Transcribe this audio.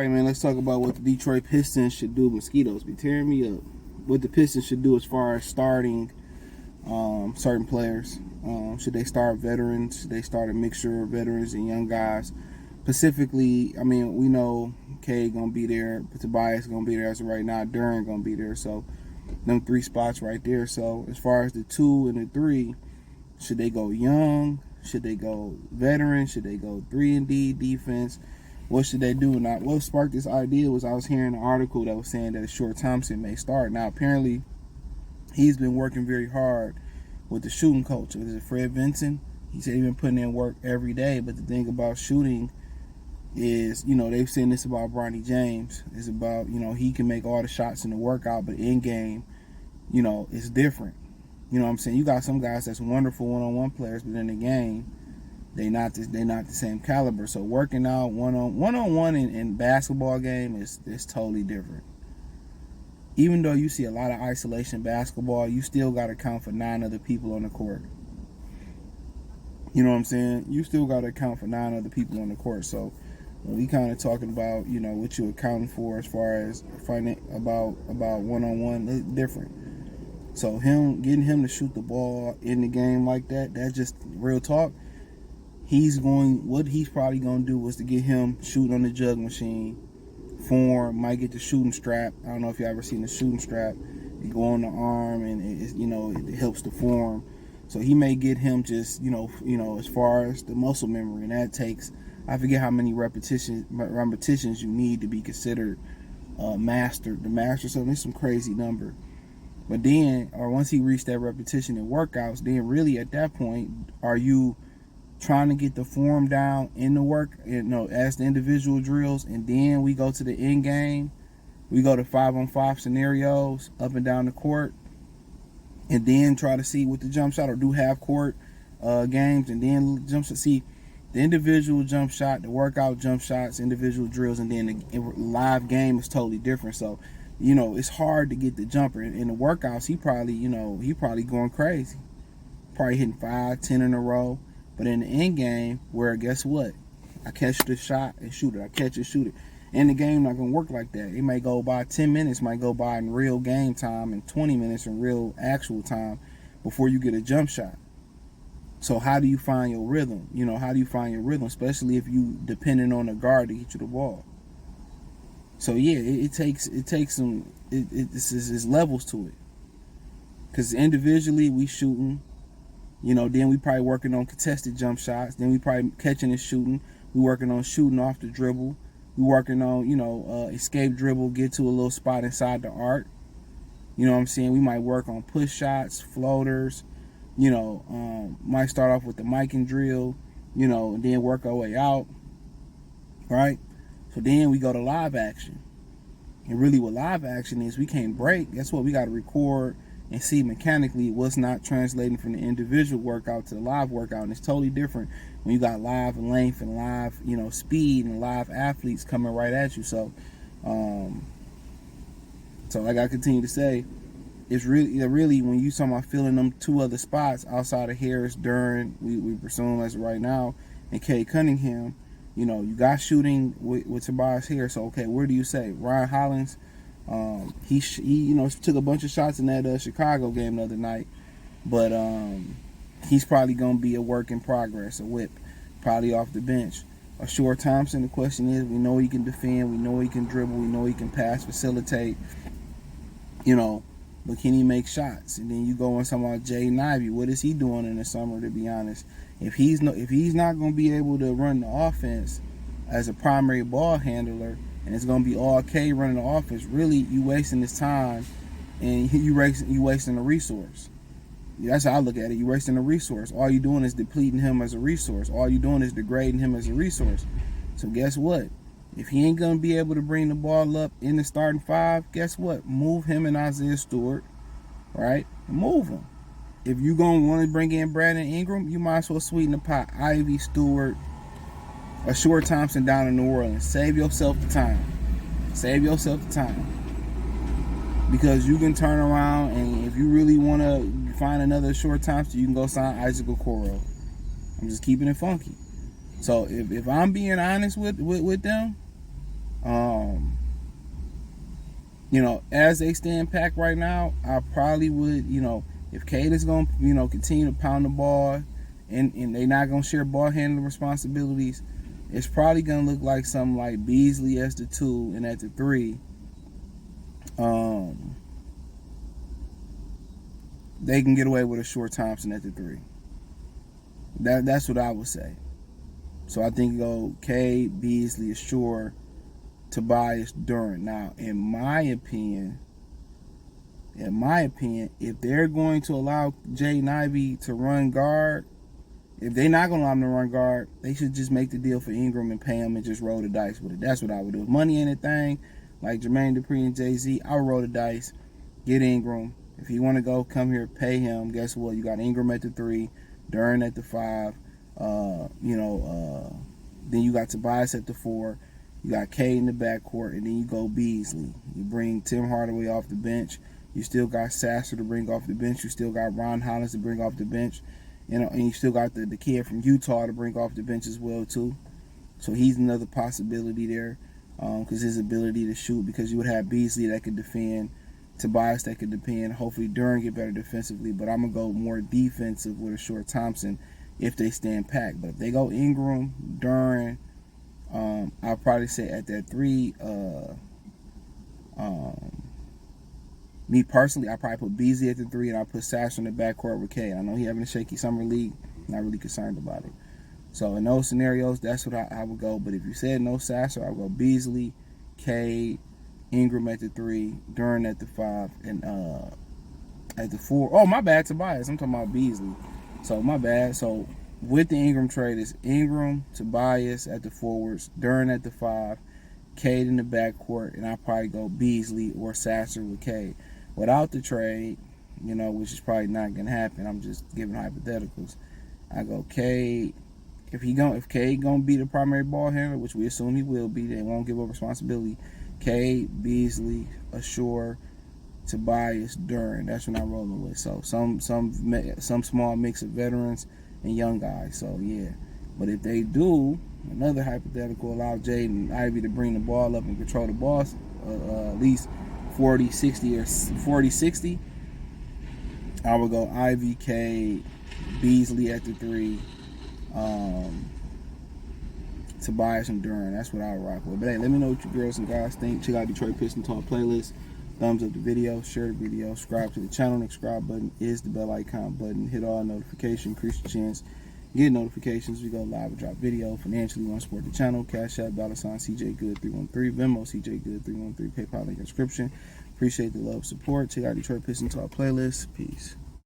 right, man, let's talk about what the Detroit Pistons should do. Mosquitoes be tearing me up. What the Pistons should do as far as starting certain players. Should they start veterans? Should they start a mixture of veterans and young guys? Specifically, I mean, we know K going to be there, but Tobias going to be there as of right now. Duran going to be there. So, them 3 spots right there. So, as far as the 2 and the 3, should they go young? Should they go veteran? Should they go 3-and-D defense? What should they do? Now, what sparked this idea was I was hearing an article that was saying that Short Thompson may start. Now, apparently, he's been working very hard with the shooting coach. Is it Fred Vinson? He said he's been putting in work every day. But the thing about shooting is, you know, they've said this about Bronny James. It's about, you know, he can make all the shots in the workout, but in game, you know, it's different. You know what I'm saying? You got some guys that's wonderful one-on-one players, but in the game, they're not the same caliber. So working out one-on-one in basketball game is totally different. Even though you see a lot of isolation basketball, you still got to account for 9 other people on the court. You know what I'm saying? You still got to account for 9 other people on the court. So when we kind of talking about, you know, what you're accounting for as far as finding about one-on-one, it's different. So getting him to shoot the ball in the game like that's just real talk. What he's probably going to do is to get him shooting on the jug machine. Form, might get the shooting strap. I don't know if you ever seen the shooting strap. It go on the arm and it helps the form. So he may get him just, you know, as far as the muscle memory, and that takes, I forget how many repetitions you need to be considered mastered. The master, so it's some crazy number. But then, or once he reached that repetition in workouts, then really at that point, are you trying to get the form down in the work, you know, as the individual drills, and then we go to the end game, we go to 5-on-5 scenarios up and down the court, and then try to see with the jump shot, or do half court games, and then jump shot. See, the individual jump shot, the workout jump shots, individual drills, and then the live game is totally different. So, you know, it's hard to get the jumper. In the workouts, he probably going crazy, probably hitting 5, 10 in a row. But in the end game, where guess what? I catch the shot and shoot it. I catch it, shoot it. In the game, not going to work like that. It may go by 10 minutes, might go by in real game time, and 20 minutes in real actual time before you get a jump shot. So how do you find your rhythm? You know, how do you find your rhythm, especially if you depending on a guard to get you the ball? So yeah, it takes some. It's levels to it. Because individually we shooting. You know, then we probably working on contested jump shots. Then we probably catching and shooting. We working on shooting off the dribble. We working on, you know, escape dribble, get to a little spot inside the arc. You know what I'm saying? We might work on push shots, floaters. You know, might start off with the mic and drill, you know, and then work our way out. Right? So then we go to live action. And really what live action is, we can't break. Guess what? We got to record and see mechanically what's not translating from the individual workout to the live workout. And it's totally different when you got live and length and live, you know, speed and live athletes coming right at you. So like I continue to say, it's really when you talking about filling them 2 other spots outside of Harris, Duran, we presume as right now, and Kay Cunningham, you know, you got shooting with Tobias here. So okay, where do you say Ryan Hollins? He you know, took a bunch of shots in that Chicago game the other night, but he's probably gonna be a work in progress, a whip, probably off the bench. Short Thompson, the question is, we know he can defend, we know he can dribble, we know he can pass, facilitate, you know, but can he make shots? And then you go on something about Jaden Ivey. What is he doing in the summer, to be honest? If he's not gonna be able to run the offense as a primary ball handler, and it's going to be all K running the offense, really, you wasting his time, and you wasting a resource. That's how I look at it. You wasting a resource. All you doing is depleting him as a resource. All you doing is degrading him as a resource. So guess what? If he ain't going to be able to bring the ball up in the starting 5, guess what? Move him and Isaiah Stewart, right? Move him. If you going to want to bring in Brandon Ingram, you might as well sweeten the pot. Ivy, Stewart, a Short Thompson down in New Orleans. Save yourself the time. Save yourself the time. Because you can turn around, and if you really want to find another Short Thompson, you can go sign Isaac Okoro. I'm just keeping it funky. So if I'm being honest with them, As they stand packed right now, I probably would, if Cade is going to, continue to pound the ball and they're not going to share ball handling responsibilities, it's probably going to look like something like Beasley as the 2 and at the 3. They can get away with a Short Thompson at the 3. That's what I would say. So I think go Cade, Beasley, Ashore, Tobias, Duren. Now, in my opinion, if they're going to allow Jaden Ivey to run guard, if they're not going to allow him to run guard, they should just make the deal for Ingram and pay him and just roll the dice with it. That's what I would do. If money ain't a thing, like Jermaine Dupri and Jay-Z, I would roll the dice, get Ingram. If you want to go, come here, pay him. Guess what? You got Ingram at the 3, Duren at the 5. Then you got Tobias at the 4. You got Cade in the backcourt, and then you go Beasley. You bring Tim Hardaway off the bench. You still got Sasser to bring off the bench. You still got Ron Hollins to bring off the bench. And you still got the kid from Utah to bring off the bench as well, too. So he's another possibility there because his ability to shoot, because you would have Beasley that could defend, Tobias that could defend. Hopefully Duren get better defensively, but I'm going to go more defensive with a Short Thompson if they stand packed. But if they go Ingram, Duren, I'll probably say at that 3, me personally, I probably put Beasley at the 3 and I'll put Sasser in the backcourt with Cade. I know he having a shaky summer league. Not really concerned about it. So in those scenarios, that's what I would go. But if you said no Sasser, I would go Beasley, Cade, Ingram at the 3, Duren at the 5, and at the 4. Oh, my bad, Tobias. I'm talking about Beasley. So my bad. So with the Ingram trade, it's Ingram, Tobias at the forwards, Duren at the 5, Cade in the backcourt, and I'll probably go Beasley or Sasser with Cade. Without the trade, which is probably not going to happen, I'm just giving hypotheticals. I go Cade. If Cade gonna be the primary ball handler, which we assume he will be, they won't give up responsibility. Cade, Beasley, Ashore, Tobias, Duren. That's what I'm rolling with. So some small mix of veterans and young guys. So yeah. But if they do, another hypothetical, allow Jaden Ivey to bring the ball up and control the ball at least 40-60 or 40-60, I would go Ivey, Cade, Beasley at the 3, Tobias and Duren. That's what I would rock with. But hey, let me know what you girls and guys think. Check out Detroit Pistons Talk playlist. Thumbs up the video, share the video, subscribe to the channel. The subscribe button is the bell icon button. Hit all notifications, increase your chance. Get notifications. We go live and drop video. Financially, want to support the channel. Cash App, $CJ Good 313. Venmo, CJ Good 313. PayPal link in description. Appreciate the love, support. Check out Detroit Pistons Talk playlist. Peace.